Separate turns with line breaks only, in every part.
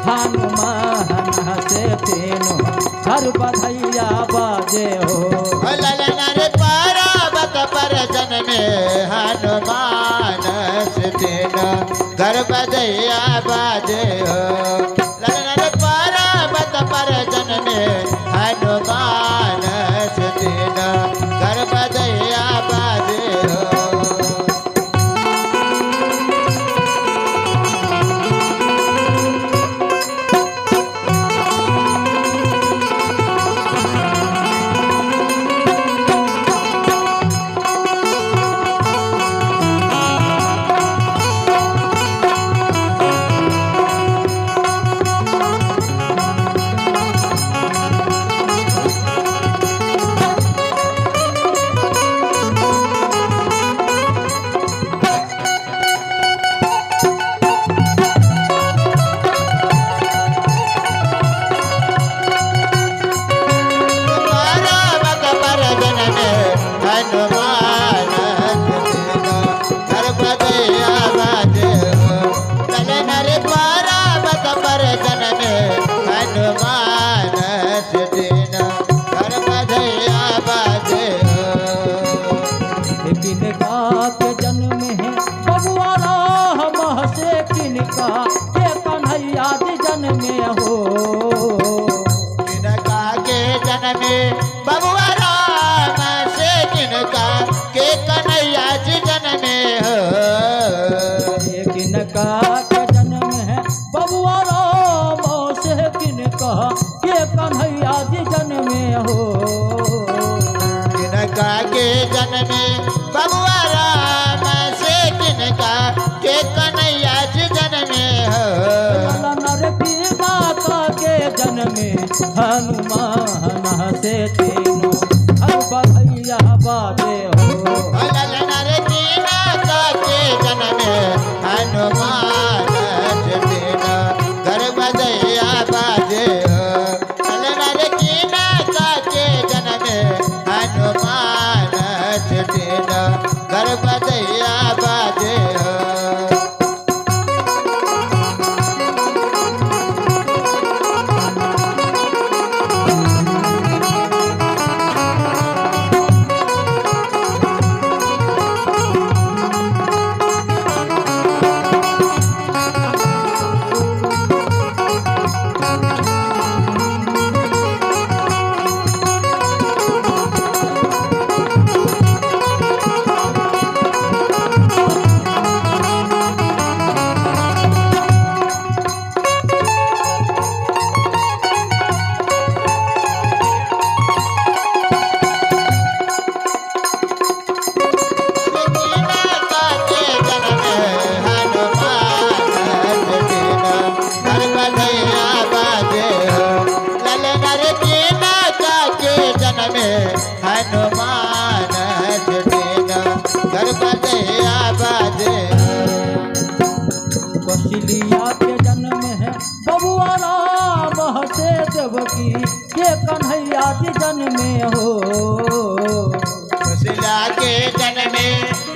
हनुमान से तीनों घर बधैया बाजे हो।
ललन रे पर्वत पर जन्मे हनुमान से तीनों घर बधैया बाजे हो। ललन रे पर्वत पर जन्मे हनुमान से तीनों घर बधैया बाजे हो।
किनका के जन्म है बबुआ राम से किनका के कन्हैया जी जन्मे हो।
किनका के जन्मे बबुआ राम से किनका के कन्हैया जी जन्मे हो।
किनका के जन्म है बबुआ राम से किनका के कन्हैया जी जन्मे हो।
किनका के जन्मे बबुआ राम से किनका के कन्हैया जी जन्मे हो।
ललन रे माता के जन्मे हनुमान से तीनों घर बधैया बाजे हो।
ललन रे माता के जन्मे हनुमान से तीनों घर बधैया बाजे हो। ललन रे माता के जन्मे हनुमान से तीनों घर बधैया बाजे हो। हनुमान घर बधैया बाजे।
कौशल्या के जन्म है बबुआ राम से देवकी के कन्हैया जी जन्मे हो।
कौशल्या के जन्मे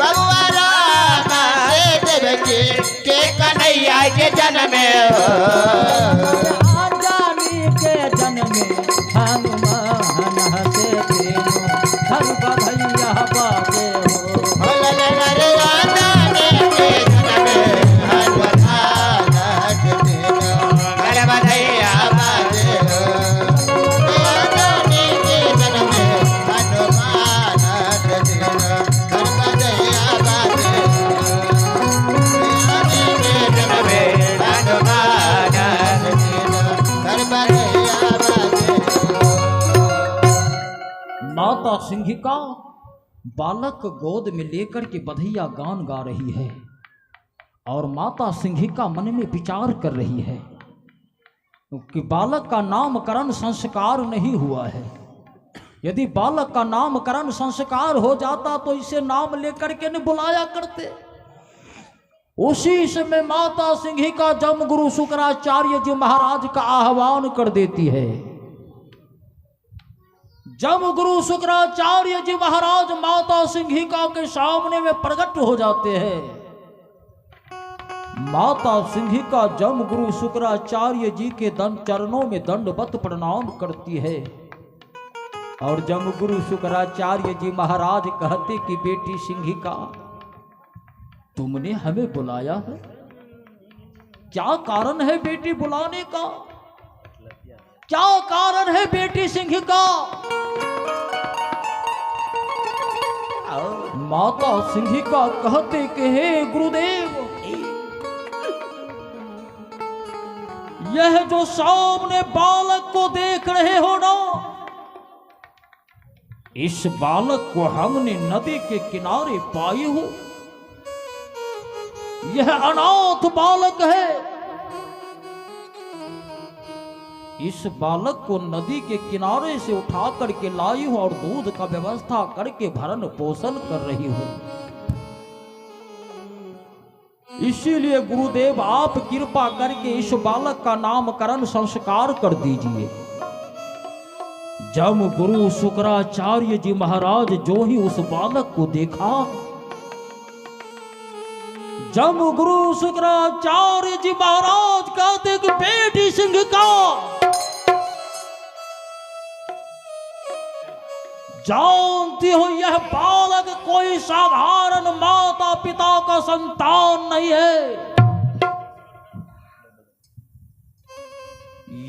बबुआ राम से देवकी के कन्हैया के जन्मे हो।
जानी के जन्मे हनुमान से तीनों घर बधैया बाजे हो।
ललन रे राधाने के जन्मे हनुमान से तीनों घर बधैया बाजे हो। राधाने के जन्मे हनुमान से तीनों घर बधैया बाजे हो। राधाने के जन्मे हनुमान से तीनों घर बधैया बाजे हो।
माता सिंहिका बालक को गोद में लेकर के बधैया गान गा रही है और माता सिंहिका मन में विचार कर रही है कि बालक का नामकरण संस्कार नहीं हुआ है। यदि बालक का नामकरण संस्कार हो जाता तो इसे नाम लेकर के नहीं बुलाया करते। उसी समय माता सिंहिका जमगुरु शुक्राचार्य जी महाराज का आह्वान कर देती है। जब गुरु शुक्राचार्य जी महाराज माता सिंहिका के सामने में प्रकट हो जाते हैं माता सिंहिका जम गुरु शुक्राचार्य जी के चरणों में दंडवत प्रणाम करती है। और जम गुरु शुक्राचार्य जी महाराज कहते कि बेटी सिंहिका, तुमने हमें बुलाया है, क्या कारण है बेटी बुलाने का? क्या कारण है बेटी सिंहिका? माता सिंहिका कहते कि हे गुरुदेव, यह जो सामने बालक को देख रहे हो ना, इस बालक को हमने नदी के किनारे पाई हो। यह अनाथ बालक है। इस बालक को नदी के किनारे से उठा करके लाई हूं और दूध का व्यवस्था करके भरण पोषण कर रही हूं। इसीलिए गुरुदेव आप कृपा करके इस बालक का नामकरण संस्कार कर दीजिए। जब गुरु शुक्राचार्य जी महाराज जो ही उस बालक को देखा, जब गुरु शुक्राचार्य जी महाराज कहते कि बेटी सिंहिका, जानती हो यह बालक कोई साधारण माता पिता का संतान नहीं है।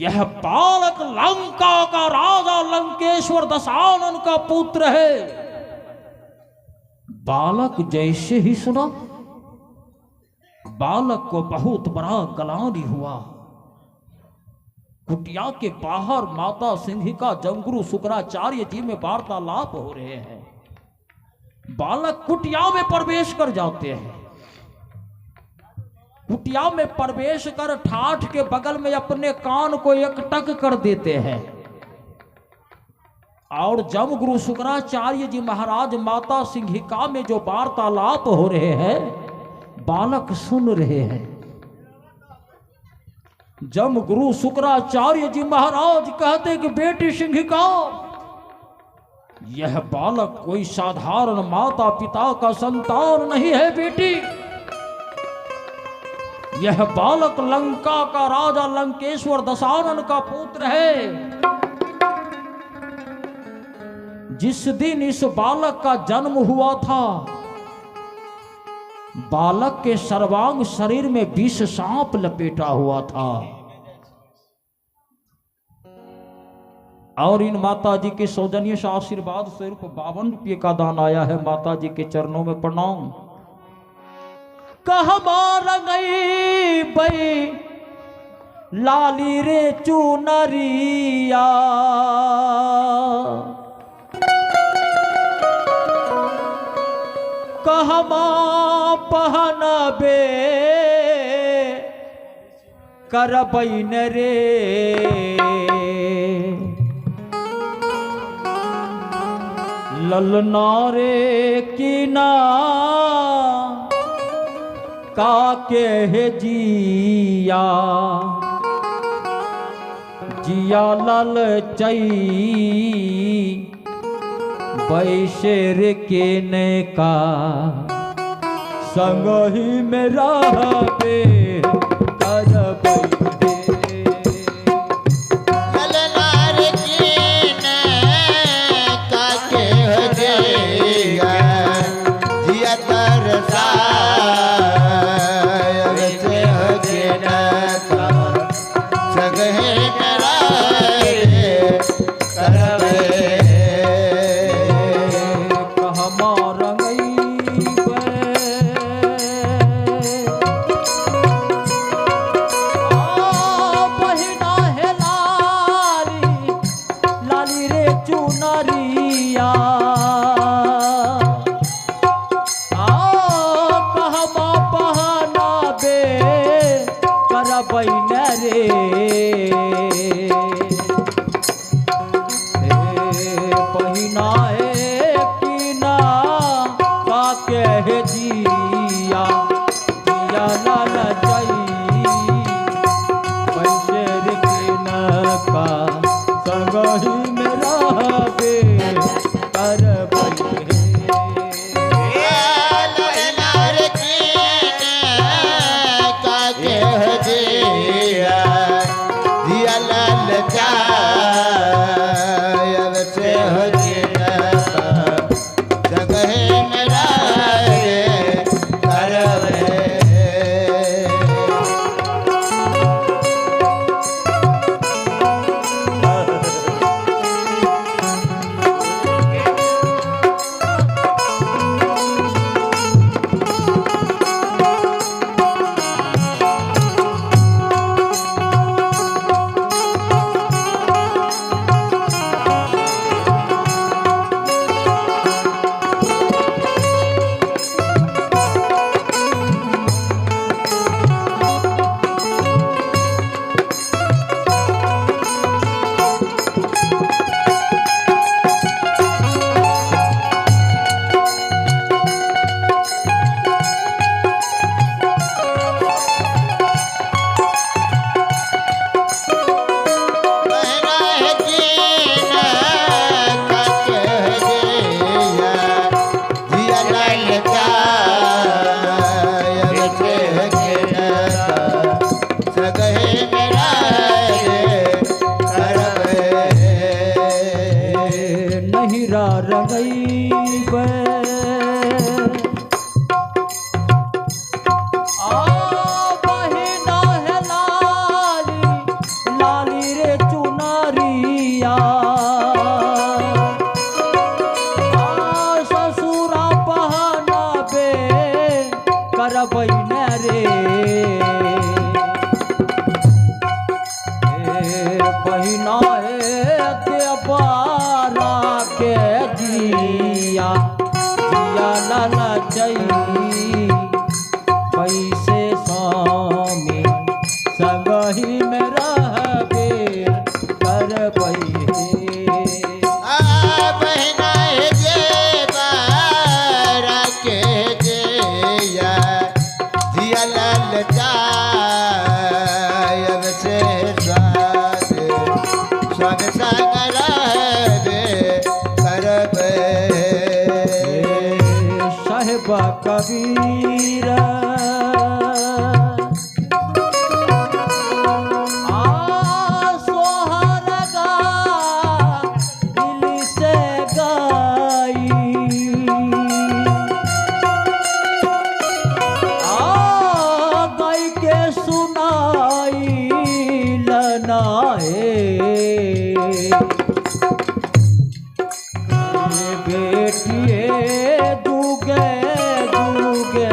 यह बालक लंका का राजा लंकेश्वर दशानन का पुत्र है। बालक जैसे ही सुना, बालक को बहुत बड़ा ग्लानि हुआ। कुटिया के बाहर माता सिंहिका जमगुरु शुक्राचार्य जी में वार्तालाप हो रहे हैं। बालक कुटिया में प्रवेश कर जाते हैं। कुटिया में प्रवेश कर ठाठ के बगल में अपने कान को एकटक कर देते हैं। और जब गुरु शुक्राचार्य जी महाराज माता सिंहिका में जो वार्तालाप हो रहे हैं, बालक सुन रहे हैं। जब गुरु शुक्राचार्य जी महाराज कहते कि बेटी सिंहिका, यह बालक कोई साधारण माता पिता का संतान नहीं है बेटी। यह बालक लंका का राजा लंकेश्वर दशानन का पुत्र है। जिस दिन इस बालक का जन्म हुआ था, बालक के सर्वांग शरीर में विष सांप लपेटा हुआ था। और इन माता जी के सौजन्य से आशीर्वाद स्वरूप 52 रुपये का दान आया है। माता जी के चरणों में प्रणाम। कहवा गई बई लाली रे चुनरिया, कहवा पहनबे करबैन रे, ललना रे कीना काके है जिया, जिया लल चई बैशेर के ने का, संग ही में रहबे करबै बहिना बारा के जिया जिया ललचई पैसे स्वामी संगही में रहबे कर
बहना जे बारा के जिया जिया ललचायब से स्वामी संग रहबे करबे
साहिब कबीर बेटिए दुगे दुगे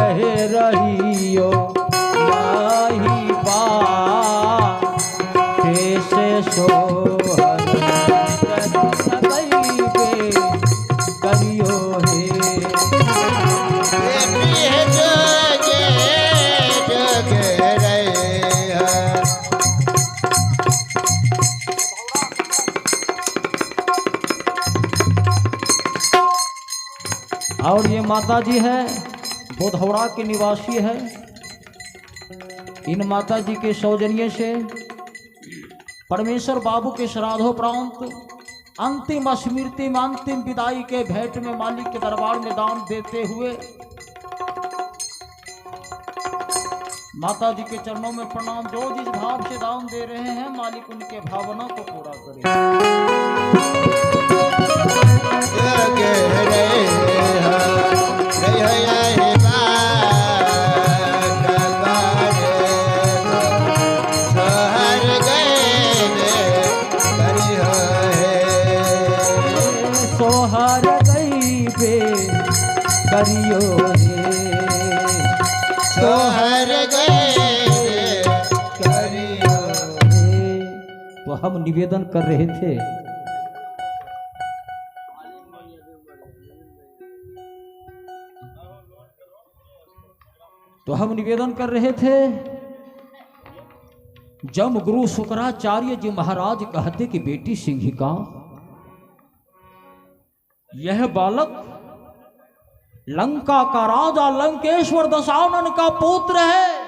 रहियो नहीं बा से सोहर करियो हे
जोगे जोगे रे
और ये माता जी है बोधौड़ा के निवासी है। इन माता जी के सौजन्य से परमेश्वर बाबू के श्राद्धोपरांत अंतिम स्मृति में अंतिम विदाई के भेंट में मालिक के दरबार में दान देते हुए माता जी के चरणों में प्रणाम। जो जिस भाव से दान दे रहे हैं मालिक उनके भावना को पूरा करे। सोहर गईबे करियो हे
सोहर गए करियो
हे। तो हम निवेदन कर रहे थे जब गुरु शुक्राचार्य जी महाराज कहते कि बेटी सिंहिका यह बालक लंका का राजा लंकेश्वर दशानन का पुत्र है।